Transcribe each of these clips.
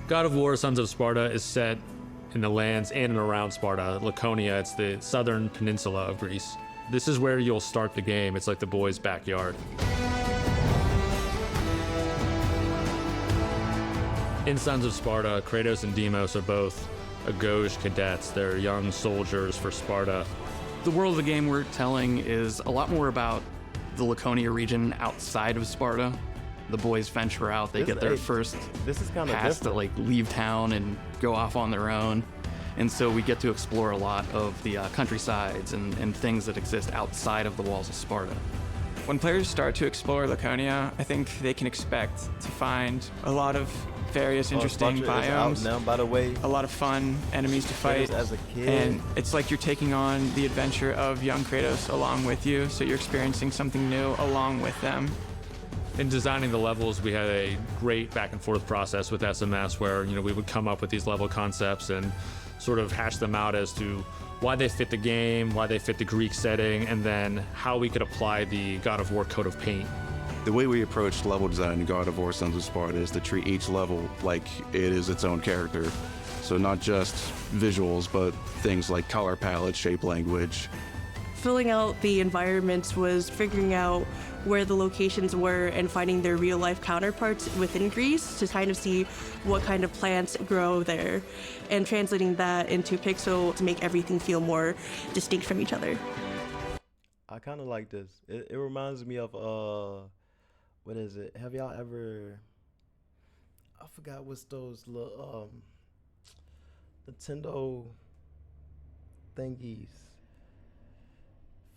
God of War: Sons of Sparta is set in the lands in and around Sparta. Laconia, it's the southern peninsula of Greece. This is where you'll start the game. It's like the boys' backyard. In Sons of Sparta, Kratos and Deimos are both Agoj cadets. They're young soldiers for Sparta. The world of the game we're telling is a lot more about the Laconia region outside of Sparta. The boys venture out, they get their first pass to like leave town and go off on their own. And so we get to explore a lot of the countrysides and things that exist outside of the walls of Sparta. When players start to explore Laconia, I think they can expect to find a lot of various interesting biomes, now, by the way. A lot of fun enemies to fight, as a kid. And it's like you're taking on the adventure of young Kratos along with you, so you're experiencing something new along with them. In designing the levels, we had a great back and forth process with SMS where, we would come up with these level concepts and sort of hash them out as to why they fit the game, why they fit the Greek setting, and then how we could apply the God of War coat of paint. The way we approached level design in God of War: Sons of Sparta is to treat each level like it is its own character. So not just visuals, but things like color palette, shape language. Filling out the environments was figuring out where the locations were and finding their real-life counterparts within Greece to kind of see what kind of plants grow there, and translating that into pixel to make everything feel more distinct from each other. I kind of like this. It reminds me of, what is it? Have y'all ever, I forgot what's those little Nintendo thingies.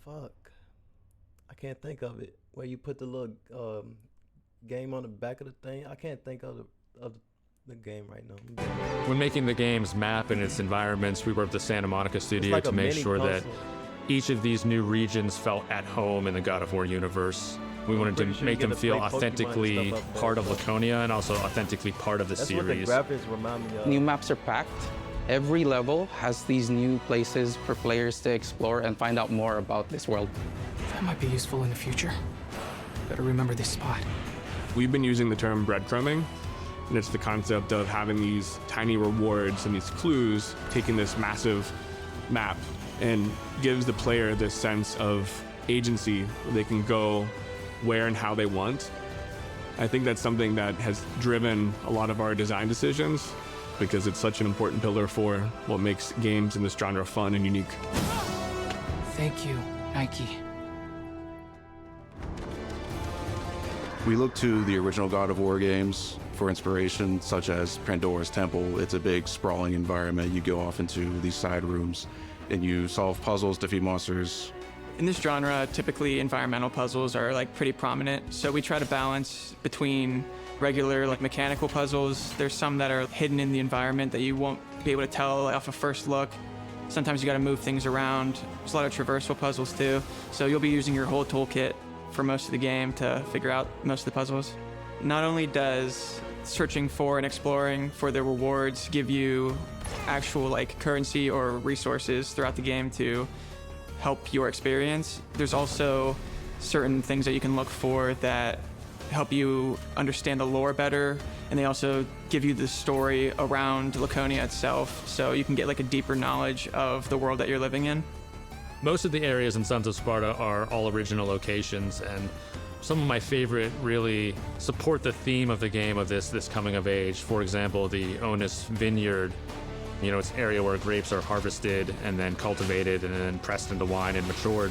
Fuck. I can't think of it. Where you put the little game on the back of the thing. I can't think of the game right now. When making the game's map and its environments, we worked with the Santa Monica studio like to make sure console. that each of these new regions felt at home in the God of War universe. We wanted to make them feel authentically part of Laconia and also authentically part of the series. That's what the graphics remind me of. New maps are packed. Every level has these new places for players to explore and find out more about this world. That might be useful in the future. Better remember this spot. We've been using the term breadcrumbing, and it's the concept of having these tiny rewards and these clues, taking this massive map, and gives the player this sense of agency where they can go where and how they want. I think that's something that has driven a lot of our design decisions because it's such an important pillar for what makes games in this genre fun and unique. Thank you, Nike. We look to the original God of War games for inspiration, such as Pandora's Temple. It's a big, sprawling environment. You go off into these side rooms and you solve puzzles, defeat monsters. In this genre, typically environmental puzzles are like pretty prominent, so we try to balance between regular like mechanical puzzles. There's some that are hidden in the environment that you won't be able to tell off a first look. Sometimes you got to move things around. There's a lot of traversal puzzles too, so you'll be using your whole toolkit for most of the game to figure out most of the puzzles. Not only does searching for and exploring for the rewards give you actual like currency or resources throughout the game to help your experience, there's also certain things that you can look for that help you understand the lore better, and they also give you the story around Laconia itself, so you can get like a deeper knowledge of the world that you're living in. Most of the areas in Sons of Sparta are all original locations, and some of my favorite really support the theme of the game of this coming of age. For example, the Onus Vineyard. It's an area where grapes are harvested and then cultivated and then pressed into wine and matured.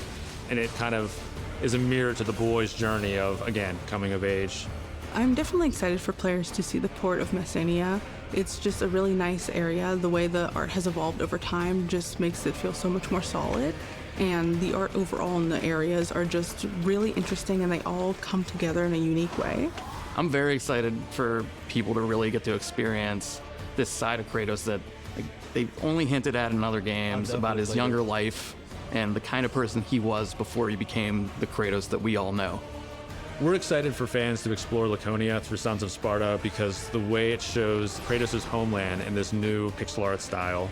And it kind of is a mirror to the boys' journey of, again, coming of age. I'm definitely excited for players to see the port of Messenia. It's just a really nice area. The way the art has evolved over time just makes it feel so much more solid. And the art overall in the areas are just really interesting, and they all come together in a unique way. I'm very excited for people to really get to experience this side of Kratos that they've only hinted at in other games about his younger life and the kind of person he was before he became the Kratos that we all know. We're excited for fans to explore Laconia through Sons of Sparta because the way it shows Kratos' homeland in this new pixel art style.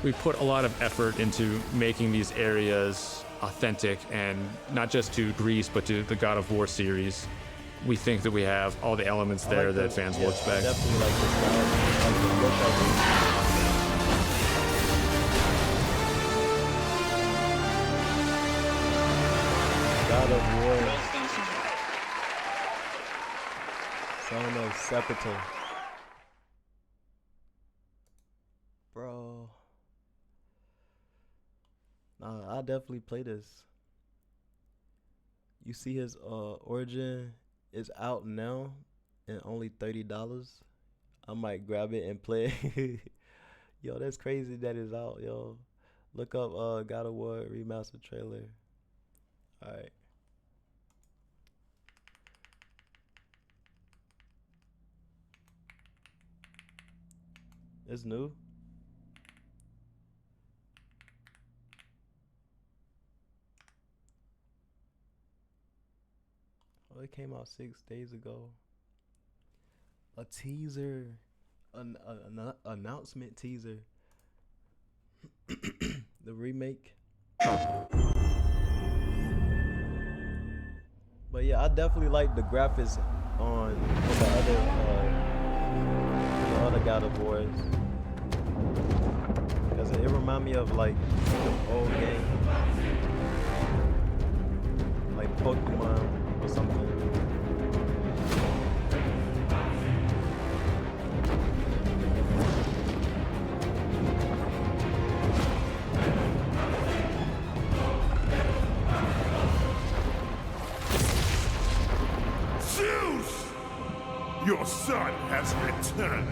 We put a lot of effort into making these areas authentic, and not just to Greece, but to the God of War series. we think that we have all the elements there that fans will expect. I definitely like the style. God of War. Son of Sparta. Bro. Nah, I definitely play this. You see his origin is out now and only $30. I might grab it and play it. Yo, that's crazy that it's out, yo. Look up God of War remastered trailer. Alright. It's new. Oh, it came out 6 days ago. A teaser, an announcement teaser. The remake. But yeah, I definitely like the graphics on the other God of Wars. Because it remind me of like the old game. Like Pokemon or something. Zeus! Your son has returned.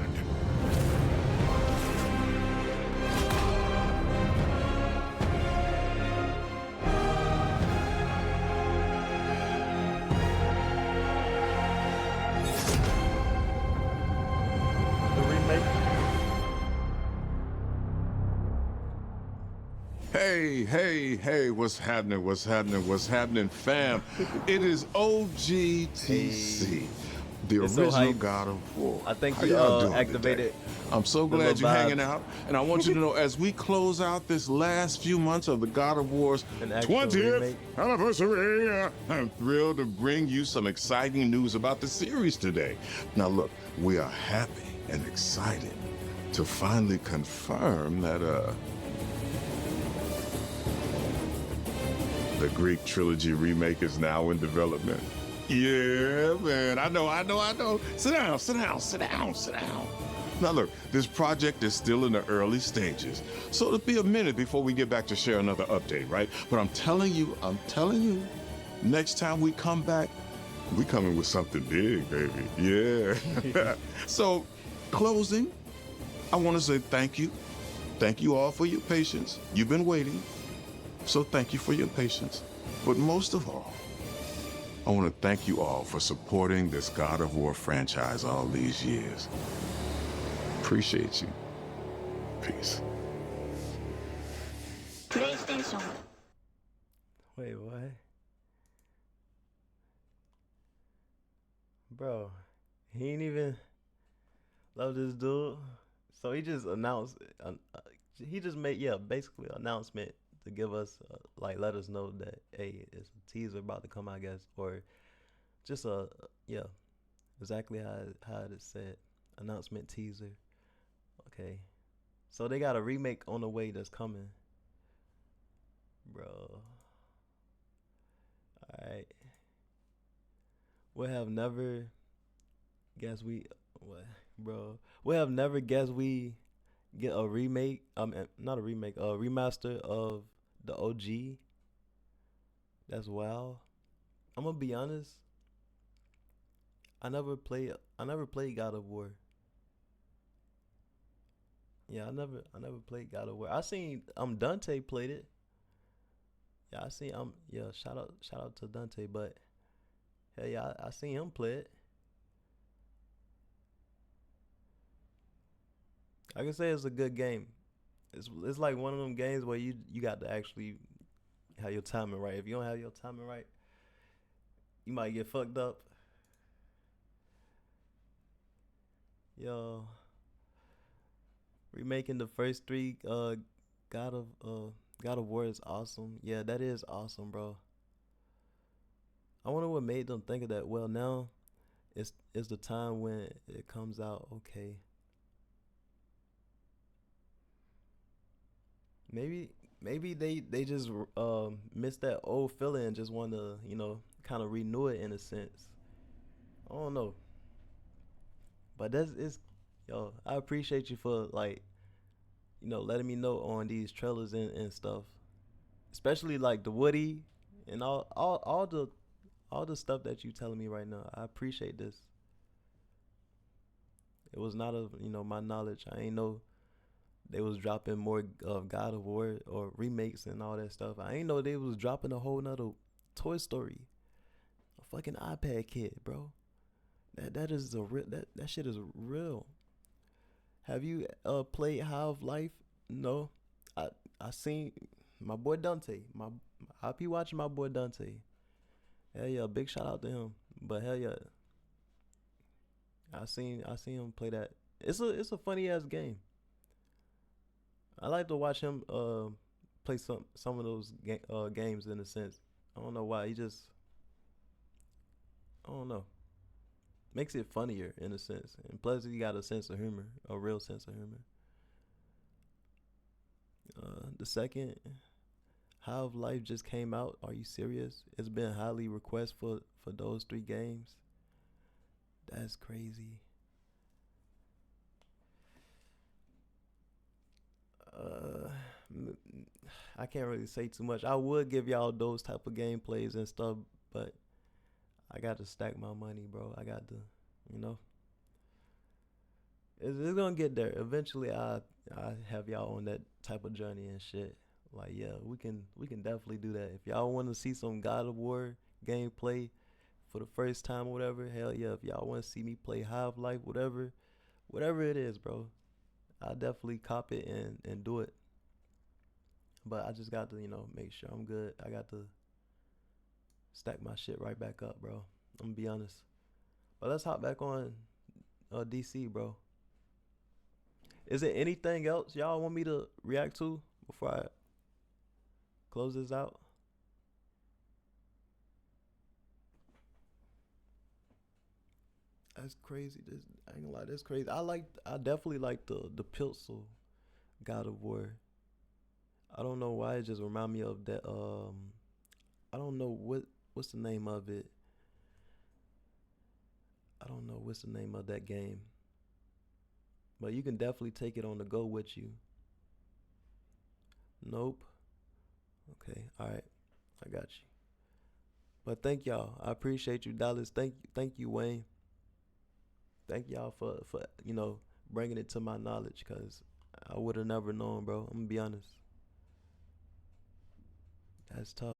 Hey, what's happening, fam? It is OGTC, the original God of War. I think How you y'all doing activated. today? I'm so glad you're hanging out, and I want you to know, as we close out this last few months of the God of War's 20th anniversary, I'm thrilled to bring you some exciting news about the series today. Now look, we are happy and excited to finally confirm that, the Greek trilogy remake is now in development. Yeah, man, I know. Sit down. Now look, this project is still in the early stages, so it'll be a minute before we get back to share another update, right? But I'm telling you, next time we come back, we coming with something big, baby. Yeah. So, closing, I want to say thank you. Thank you all for your patience. You've been waiting. So thank you for your patience. But most of all, I want to thank you all for supporting this God of War franchise all these years. Appreciate you. Peace. PlayStation. Wait, what? Bro, he ain't even love this dude. So he just announced, he just made, basically an announcement to give us, let us know that, hey, it's a teaser about to come, I guess, or just exactly how it is said, announcement teaser. Okay, so they got a remake on the way that's coming, bro. All right, we have never guessed we get a remake. Not a remake, a remaster of the OG. That's wild. I'm gonna be honest. I never played God of War. Yeah, I never played God of War. I seen Dante played it. Yeah, I seen shout out to Dante, but hell yeah, I seen him play it. I can say it's a good game. It's like one of them games where you got to actually have your timing right. If you don't have your timing right, you might get fucked up. Yo, remaking the first three God of War is awesome. Yeah, that is awesome, bro. I wonder what made them think of that. Well, now it's the time when it comes out. Okay. Maybe they just miss that old feeling and just want to, you know, kind of renew it in a sense. I don't know. But yo, I appreciate you for, like, you know, letting me know on these trailers and stuff. Especially like the Woody and all the stuff that you telling me right now. I appreciate this. It was not of, you know, my knowledge. I ain't know they was dropping more of God of War or remakes and all that stuff. I ain't know they was dropping a whole nother Toy Story. A fucking iPad kid, bro. That is a real that shit is real. Have you played Half Life? No. I seen my boy Dante. I be watching my boy Dante. Hell yeah, big shout out to him. But hell yeah, I seen him play that. It's a funny ass game. I like to watch him play some of those games in a sense. I don't know why. I don't know. Makes it funnier in a sense. And plus he got a sense of humor, a real sense of humor. The second Half Life just came out. Are you serious? It's been highly requested for those 3 games. That's crazy. I can't really say too much. I would give y'all those type of gameplays and stuff, but I got to stack my money, bro. I got to, you know. It's gonna get there. Eventually, I have y'all on that type of journey and shit. Like, yeah, we can definitely do that. If y'all want to see some God of War gameplay for the first time or whatever, hell yeah. If y'all want to see me play Half Life, whatever it is, bro, I'll definitely cop it and do it. But I just got to, you know, make sure I'm good. I got to stack my shit right back up, bro. I'm gonna be honest. But let's hop back on DC, bro. Is there anything else y'all want me to react to before I close this out? That's crazy. I ain't gonna lie, that's crazy. I definitely like the Pilsel God of War. I don't know why it just remind me of that. I don't know what's the name of it. I don't know what's the name of that game. But you can definitely take it on the go with you. Nope. Okay, all right. I got you. But thank y'all. I appreciate you, Dallas. Thank you, Wayne. Thank y'all for you know, bringing it to my knowledge, cause I would have never known, bro. I'm gonna be honest. That's tough.